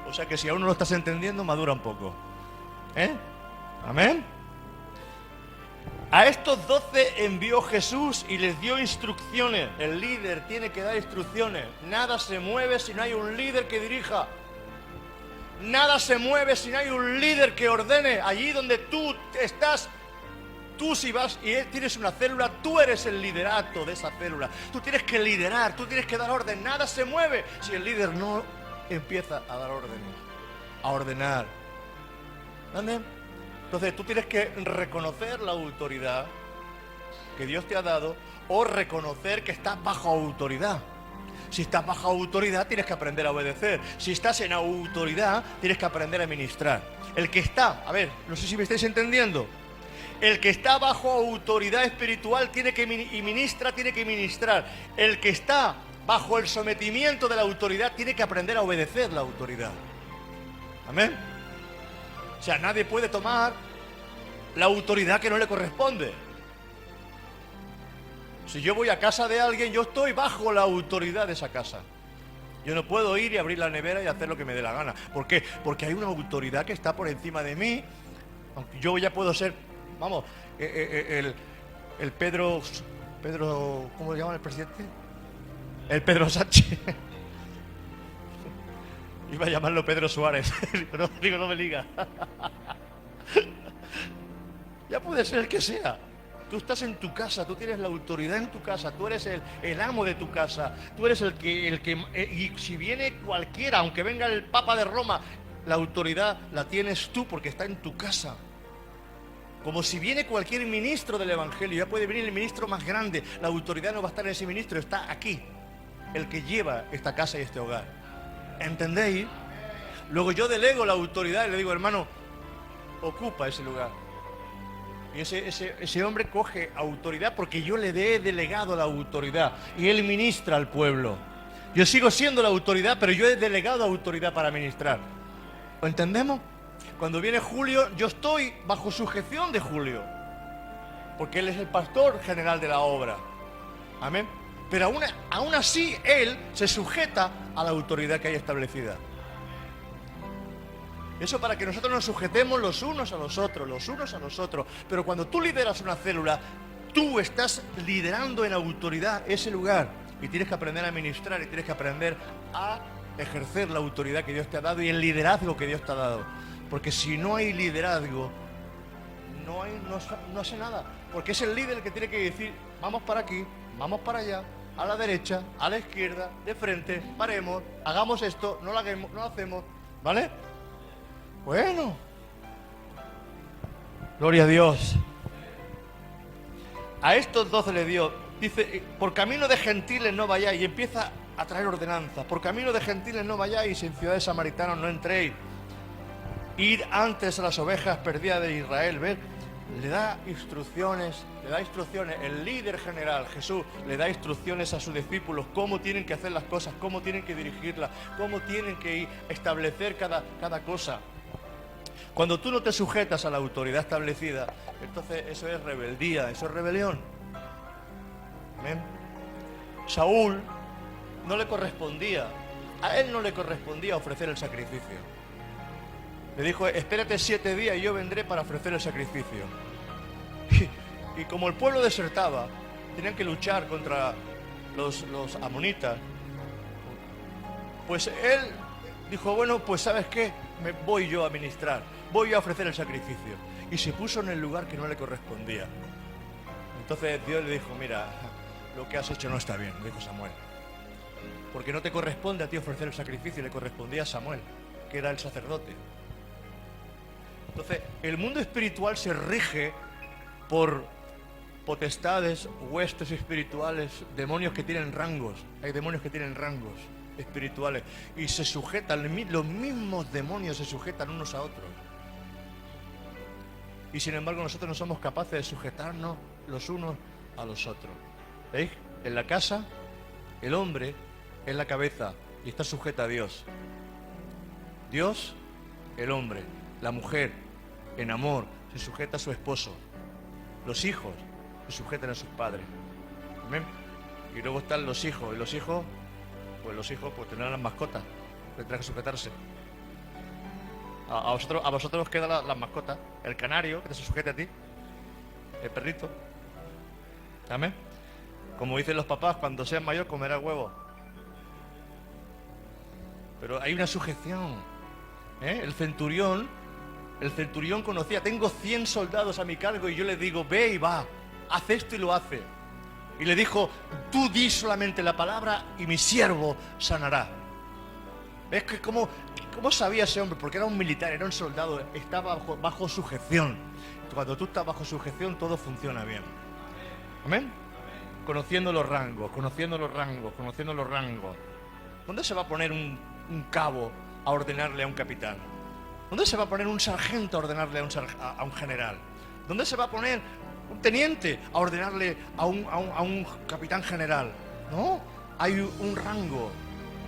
S1: O sea que si aún no lo estás entendiendo, madura un poco. Amén. A estos 12 envió Jesús y les dio instrucciones. El líder tiene que dar instrucciones. Nada se mueve si no hay un líder que dirija. Nada se mueve si no hay un líder que ordene. Allí donde tú estás, tú si vas y tienes una célula, tú eres el liderato de esa célula. Tú tienes que liderar, tú tienes que dar orden. Nada se mueve si el líder no empieza a dar órdenes, a ordenar. ¿Amén? Entonces tú tienes que reconocer la autoridad que Dios te ha dado, o reconocer que estás bajo autoridad. Si estás bajo autoridad, tienes que aprender a obedecer. Si estás en autoridad, tienes que aprender a ministrar. El que está, a ver, no sé si me estáis entendiendo. El que está bajo autoridad espiritual tiene que ministrar. El que está bajo el sometimiento de la autoridad tiene que aprender a obedecer la autoridad. Amén. O sea, nadie puede tomar la autoridad que no le corresponde. Si yo voy a casa de alguien, yo estoy bajo la autoridad de esa casa. Yo no puedo ir y abrir la nevera y hacer lo que me dé la gana. ¿Por qué? Porque hay una autoridad que está por encima de mí. Aunque yo ya puedo ser, vamos, el Pedro, ¿cómo le llaman el presidente? El Pedro Sánchez. Iba a llamarlo Pedro Suárez. Digo, no me liga. Ya puede ser el que sea. Tú estás en tu casa, tú tienes la autoridad en tu casa, tú eres el amo de tu casa, tú eres el que y si viene cualquiera, aunque venga el Papa de Roma, la autoridad la tienes tú porque está en tu casa. Como si viene cualquier ministro del Evangelio, ya puede venir el ministro más grande, la autoridad no va a estar en ese ministro, está aquí, el que lleva esta casa y este hogar. ¿Entendéis? Luego yo delego la autoridad y le digo, hermano, ocupa ese lugar. Y ese hombre coge autoridad porque yo le he delegado la autoridad y él ministra al pueblo. Yo sigo siendo la autoridad, pero yo he delegado autoridad para ministrar. ¿Lo entendemos? Cuando viene Julio, yo estoy bajo sujeción de Julio, porque él es el pastor general de la obra. Amén. Pero aún así, él se sujeta a la autoridad que hay establecida. Eso para que nosotros nos sujetemos los unos a los otros. Pero cuando tú lideras una célula, tú estás liderando en autoridad ese lugar. Y tienes que aprender a ministrar y tienes que aprender a ejercer la autoridad que Dios te ha dado y el liderazgo que Dios te ha dado. Porque si no hay liderazgo, no hace nada. Porque es el líder el que tiene que decir, vamos para aquí, vamos para allá, a la derecha, a la izquierda, de frente, paremos, hagamos esto, no lo hacemos, ¿vale? Bueno, gloria a Dios. A estos 12 le dio, dice, por camino de gentiles no vayáis, y empieza a traer ordenanzas. Por camino de gentiles no vayáis, en ciudades samaritanas no entréis. Ir antes a las ovejas perdidas de Israel, ¿ves? Le da instrucciones, el líder general, Jesús, le da instrucciones a sus discípulos, cómo tienen que hacer las cosas, cómo tienen que dirigirlas, cómo tienen que establecer cada cosa. Cuando tú no te sujetas a la autoridad establecida, entonces eso es rebeldía, eso es rebelión. ¿Amén? Saúl no le correspondía, a él no le correspondía ofrecer el sacrificio. Le dijo, espérate 7 días y yo vendré para ofrecer el sacrificio. Y como el pueblo desertaba, tenían que luchar contra los amonitas, pues él dijo, bueno, pues ¿sabes qué? Me voy yo a ministrar, voy a ofrecer el sacrificio. Y se puso en el lugar que no le correspondía. Entonces Dios le dijo, mira, lo que has hecho no está bien, le dijo Samuel. Porque no te corresponde a ti ofrecer el sacrificio, le correspondía a Samuel, que era el sacerdote. Entonces, el mundo espiritual se rige por potestades, huestes espirituales, demonios que tienen rangos. Hay demonios que tienen rangos espirituales y se sujetan, los mismos demonios se sujetan unos a otros. Y sin embargo nosotros no somos capaces de sujetarnos los unos a los otros. ¿Veis? En la casa, el hombre es la cabeza y está sujeta a Dios. Dios, el hombre. La mujer, en amor, se sujeta a su esposo. Los hijos se sujetan a sus padres. ¿Amén? Y luego están los hijos. Y los hijos pues tendrán las mascotas. Tendrán que sujetarse. A vosotros os quedan las mascotas. El canario, que te se sujete a ti. El perrito. ¿Amén? Como dicen los papás, cuando seas mayor comerás huevos. Pero hay una sujeción. El centurión conocía, tengo 100 soldados a mi cargo y yo le digo, ve y va, haz esto y lo hace. Y le dijo, tú di solamente la palabra y mi siervo sanará. ¿Ves que cómo sabía ese hombre? Porque era un militar, era un soldado, estaba bajo sujeción. Cuando tú estás bajo sujeción todo funciona bien. ¿Amén? Conociendo los rangos. ¿Dónde se va a poner un cabo a ordenarle a un capitán? ¿Dónde se va a poner un sargento a ordenarle a un general? ¿Dónde se va a poner un teniente a ordenarle a un capitán general? No, hay un rango.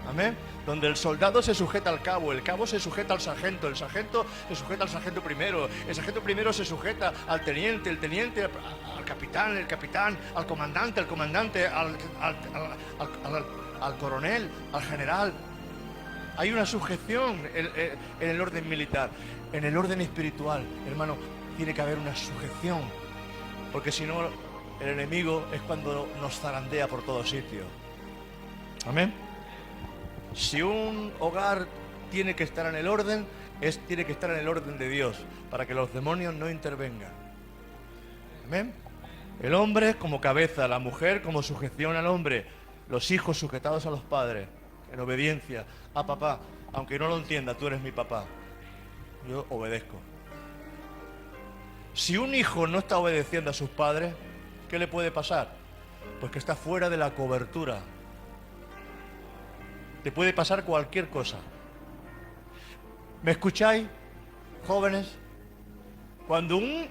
S1: Amén. Donde el soldado se sujeta al cabo, el cabo se sujeta al sargento, el sargento se sujeta al sargento primero, el sargento primero se sujeta al teniente, el teniente al capitán, el capitán al comandante, el comandante al coronel, al general. Hay una sujeción en el orden militar. En el orden espiritual, hermano, tiene que haber una sujeción, porque si no, el enemigo es cuando nos zarandea por todos sitios. Amén. Si un hogar tiene que estar en el orden, tiene que estar en el orden de Dios, para que los demonios no intervengan. Amén. El hombre como cabeza, la mujer como sujeción al hombre, los hijos sujetados a los padres, en obediencia a papá. Aunque no lo entienda, tú eres mi papá, yo obedezco. Si un hijo no está obedeciendo a sus padres, ¿qué le puede pasar? Pues que está fuera de la cobertura. Te puede pasar cualquier cosa. ¿Me escucháis, jóvenes? Cuando un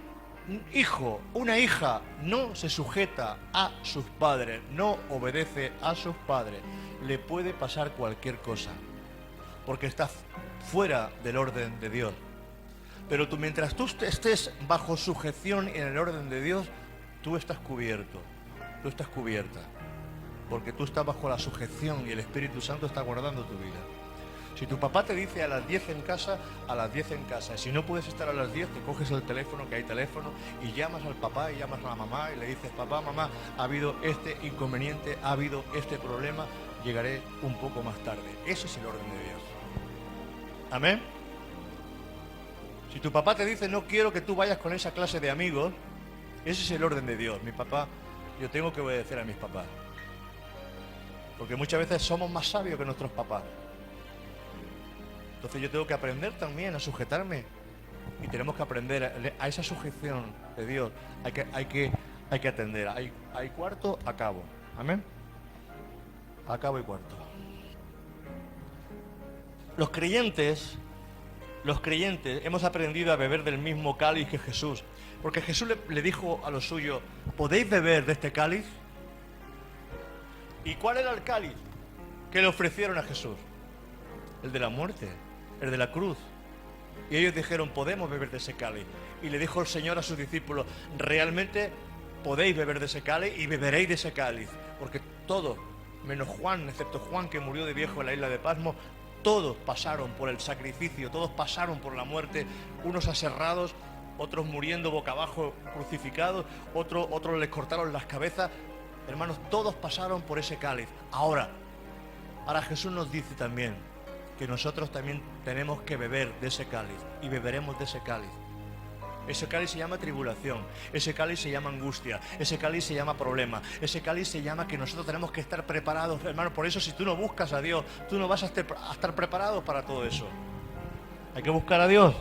S1: hijo, una hija no se sujeta a sus padres, no obedece a sus padres, le puede pasar cualquier cosa, porque está fuera del orden de Dios. Pero tú, mientras tú estés bajo sujeción en el orden de Dios, tú estás cubierto, tú estás cubierta, porque tú estás bajo la sujeción y el Espíritu Santo está guardando tu vida. Si tu papá te dice a las 10 en casa, a las 10 en casa. Si no puedes estar a las 10, te coges el teléfono, que hay teléfono, y llamas al papá y llamas a la mamá y le dices: papá, mamá, ha habido este inconveniente, ha habido este problema, llegaré un poco más tarde. Ese es el orden de Dios. Amén. Si tu papá te dice: no quiero que tú vayas con esa clase de amigos, ese es el orden de Dios. Mi papá, yo tengo que obedecer a mis papás, porque muchas veces somos más sabios que nuestros papás. Entonces yo tengo que aprender también a sujetarme, y tenemos que aprender a esa sujeción de Dios. Hay que atender. Hay cuarto, acabo. Amén. Acabo y cuarto. Los creyentes hemos aprendido a beber del mismo cáliz que Jesús, porque Jesús le dijo a los suyos: ¿podéis beber de este cáliz? ¿Y cuál era el cáliz que le ofrecieron a Jesús? El de la muerte, el de la cruz. Y ellos dijeron: podemos beber de ese cáliz. Y le dijo el Señor a sus discípulos: realmente podéis beber de ese cáliz y beberéis de ese cáliz, porque todos, menos Juan, excepto Juan, que murió de viejo en la isla de Patmos, todos pasaron por el sacrificio, todos pasaron por la muerte, unos aserrados, otros muriendo boca abajo crucificados, otros les cortaron las cabezas. Hermanos, todos pasaron por ese cáliz. Ahora Jesús nos dice también que nosotros también tenemos que beber de ese cáliz, y beberemos de ese cáliz. Ese cáliz se llama tribulación, ese cáliz se llama angustia, ese cáliz se llama problema, ese cáliz se llama que nosotros tenemos que estar preparados, hermano. Por eso, si tú no buscas a Dios, tú no vas a estar preparado para todo eso. Hay que buscar a Dios.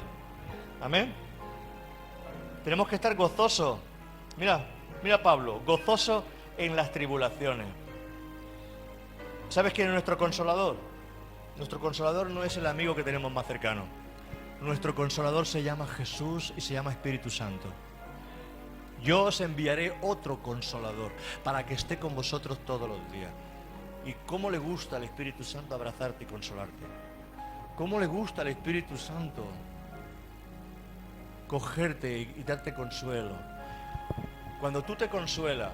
S1: Amén. Tenemos que estar gozosos. Mira Pablo, gozoso en las tribulaciones. ¿Sabes quién es nuestro consolador? Nuestro consolador no es el amigo que tenemos más cercano. Nuestro consolador se llama Jesús y se llama Espíritu Santo. Yo os enviaré otro consolador para que esté con vosotros todos los días. ¿Y cómo le gusta al Espíritu Santo abrazarte y consolarte? ¿Cómo le gusta al Espíritu Santo cogerte y darte consuelo? Cuando tú te consuelas,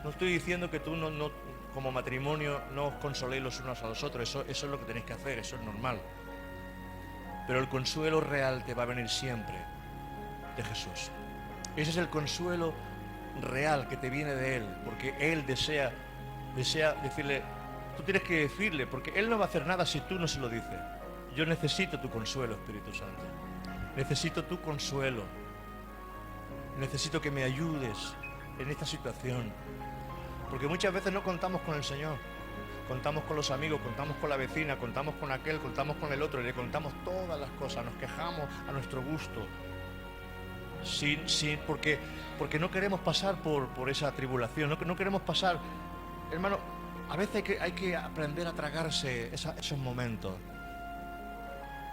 S1: no estoy diciendo que tú no como matrimonio no os consoléis los unos a los otros, eso es lo que tenéis que hacer, eso es normal. Pero el consuelo real te va a venir siempre de Jesús. Ese es el consuelo real que te viene de Él, porque Él desea decirle, tú tienes que decirle, porque Él no va a hacer nada si tú no se lo dices. Yo necesito tu consuelo, Espíritu Santo. Necesito tu consuelo. Necesito que me ayudes en esta situación. Porque muchas veces no contamos con el Señor. Contamos con los amigos, contamos con la vecina, contamos con aquel, contamos con el otro, y le contamos todas las cosas, nos quejamos a nuestro gusto. Porque no queremos pasar por esa tribulación, no queremos pasar. Hermano, a veces hay que aprender a tragarse esos momentos.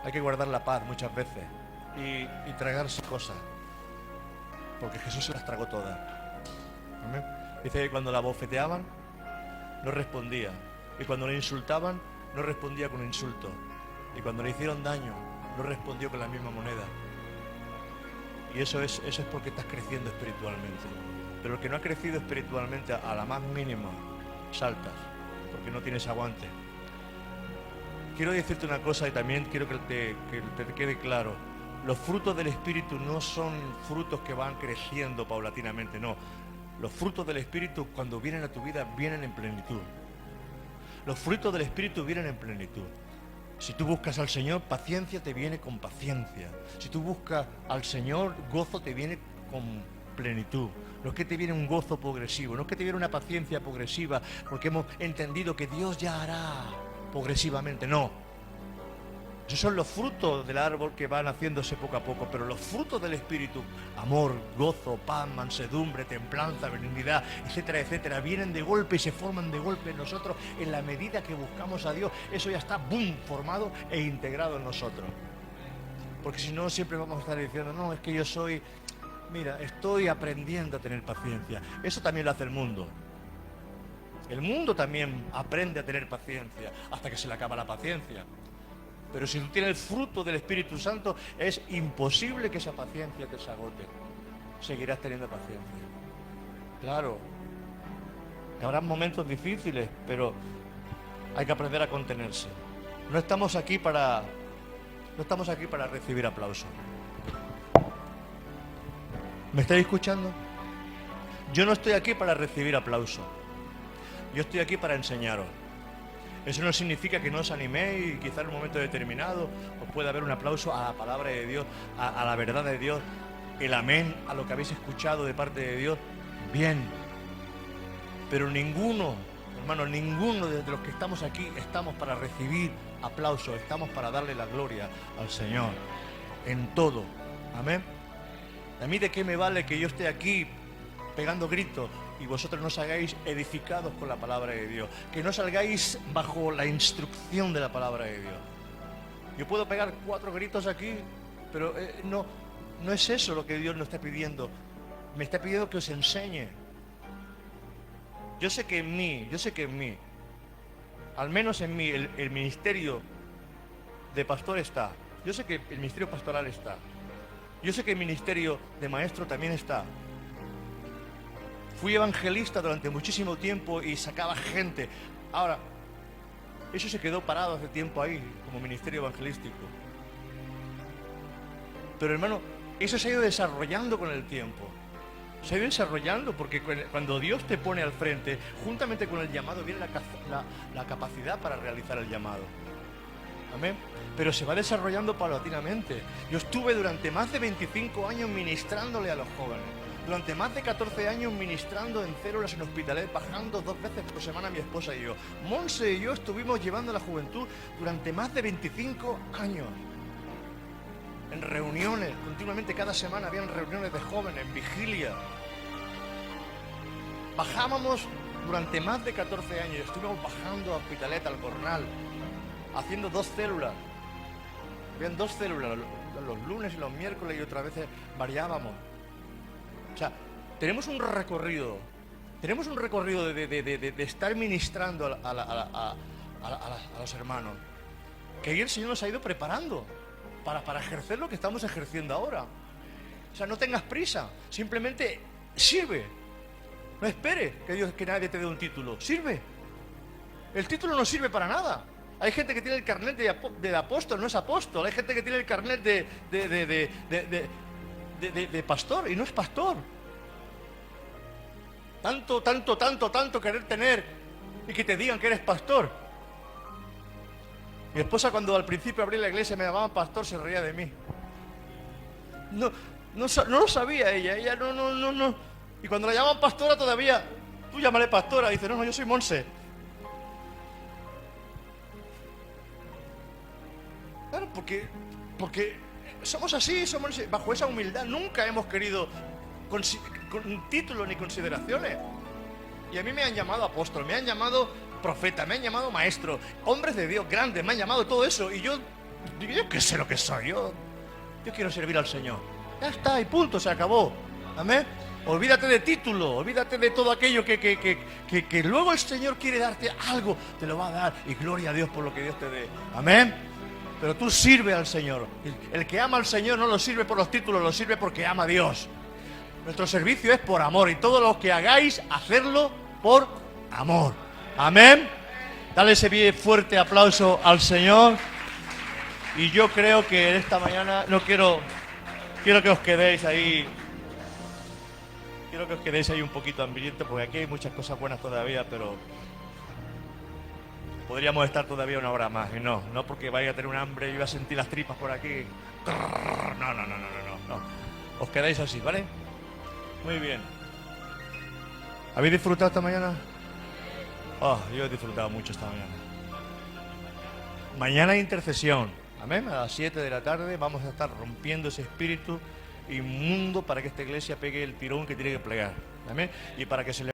S1: Hay que guardar la paz muchas veces y tragarse cosas. porque Jesús se las tragó todas. Amén. Dice que cuando la bofeteaban, no respondía. Y cuando le insultaban, no respondía con insulto. Y cuando le hicieron daño, no respondió con la misma moneda. Y eso es porque estás creciendo espiritualmente. Pero el que no ha crecido espiritualmente, a la más mínima, saltas, porque no tienes aguante. Quiero decirte una cosa y también quiero que te quede claro. Los frutos del Espíritu no son frutos que van creciendo paulatinamente, no. Los frutos del Espíritu, cuando vienen a tu vida, vienen en plenitud. Los frutos del Espíritu vienen en plenitud. Si tú buscas al Señor, paciencia te viene con paciencia. Si tú buscas al Señor, gozo te viene con plenitud. No es que te viene un gozo progresivo, no es que te viene una paciencia progresiva, porque hemos entendido que Dios ya hará progresivamente, no. Esos son los frutos del árbol que van haciéndose poco a poco, pero los frutos del Espíritu, amor, gozo, paz, mansedumbre, templanza, benignidad, etcétera, etcétera, vienen de golpe y se forman de golpe en nosotros en la medida que buscamos a Dios. Eso ya está, boom, formado e integrado en nosotros. Porque si no, siempre vamos a estar diciendo, no, es que yo soy, mira, estoy aprendiendo a tener paciencia. Eso también lo hace el mundo. El mundo también aprende a tener paciencia hasta que se le acaba la paciencia. Pero si tú tienes el fruto del Espíritu Santo, es imposible que esa paciencia te se agote. Seguirás teniendo paciencia. Claro, que habrá momentos difíciles, pero hay que aprender a contenerse. No estamos aquí para recibir aplausos. ¿Me estáis escuchando? Yo no estoy aquí para recibir aplausos. Yo estoy aquí para enseñaros. Eso no significa que no os animéis y quizá en un momento determinado os pueda haber un aplauso a la palabra de Dios, a la verdad de Dios, el amén a lo que habéis escuchado de parte de Dios. Bien, pero ninguno, hermano, ninguno de los que estamos aquí estamos para recibir aplausos, estamos para darle la gloria al Señor en todo. Amén. ¿A mí de qué me vale que yo esté aquí pegando gritos y vosotros no salgáis edificados con la palabra de Dios? Que no salgáis bajo la instrucción de la palabra de Dios. Yo puedo pegar 4 gritos aquí, pero no es eso lo que Dios nos está pidiendo. Me está pidiendo que os enseñe. Yo sé que en mí, al menos en mí, el ministerio de pastor está. Yo sé que el ministerio pastoral está. Yo sé que el ministerio de maestro también está. Fui evangelista durante muchísimo tiempo y sacaba gente. Ahora, eso se quedó parado hace tiempo ahí, como ministerio evangelístico. Pero hermano, eso se ha ido desarrollando con el tiempo. Se ha ido desarrollando porque cuando Dios te pone al frente, juntamente con el llamado, viene la capacidad para realizar el llamado. Amén. Pero se va desarrollando paulatinamente. Yo estuve durante más de 25 años ministrándole a los jóvenes. Durante más de 14 años ministrando en células en Hospitalet, bajando 2 veces por semana mi esposa y yo. Monse y yo estuvimos llevando a la juventud durante más de 25 años. En reuniones, continuamente cada semana habían reuniones de jóvenes, vigilia. Bajábamos durante más de 14 años, estuvimos bajando a Hospitalet, al Cornal, haciendo 2 células. Habían 2 células, los lunes y los miércoles, y otras veces variábamos. O sea, tenemos un recorrido de estar ministrando a los hermanos, que ahí el Señor nos ha ido preparando para ejercer lo que estamos ejerciendo ahora. O sea, no tengas prisa, simplemente sirve. No esperes que nadie te dé un título, sirve. El título no sirve para nada. Hay gente que tiene el carnet de apóstol, no es apóstol. Hay gente que tiene el carnet de pastor y no es pastor. Tanto querer tener y que te digan que eres pastor. Mi esposa, cuando al principio abrí la iglesia me llamaban pastor, se reía de mí. No lo sabía ella no. Y cuando la llaman pastora todavía, tú llámale pastora, dice, no, yo soy Monse. Claro, porque somos así, bajo esa humildad. Nunca hemos querido con títulos ni consideraciones. Y a mí me han llamado apóstol, me han llamado profeta, me han llamado maestro, hombres de Dios grandes, me han llamado todo eso. Y yo qué sé lo que soy, yo quiero servir al Señor. Ya está, y punto, se acabó. Amén. Olvídate de título, olvídate de todo aquello que luego el Señor quiere darte algo, te lo va a dar. Y gloria a Dios por lo que Dios te dé. Amén. Pero tú sirve al Señor. El que ama al Señor no lo sirve por los títulos, lo sirve porque ama a Dios. Nuestro servicio es por amor. Y todo lo que hagáis, hacerlo por amor. Amén. Dale ese bien fuerte aplauso al Señor. Y yo creo que esta mañana no quiero que os quedéis ahí. Quiero que os quedéis ahí un poquito hambrientos, porque aquí hay muchas cosas buenas todavía, pero podríamos estar todavía una hora más. Y no porque vaya a tener un hambre y voy a sentir las tripas por aquí. No. Os quedáis así, ¿vale? Muy bien. ¿Habéis disfrutado esta mañana? Yo he disfrutado mucho esta mañana. Mañana hay intercesión. Amén. A las 7 de la tarde vamos a estar rompiendo ese espíritu inmundo para que esta iglesia pegue el tirón que tiene que plegar. Amén. Y para que se le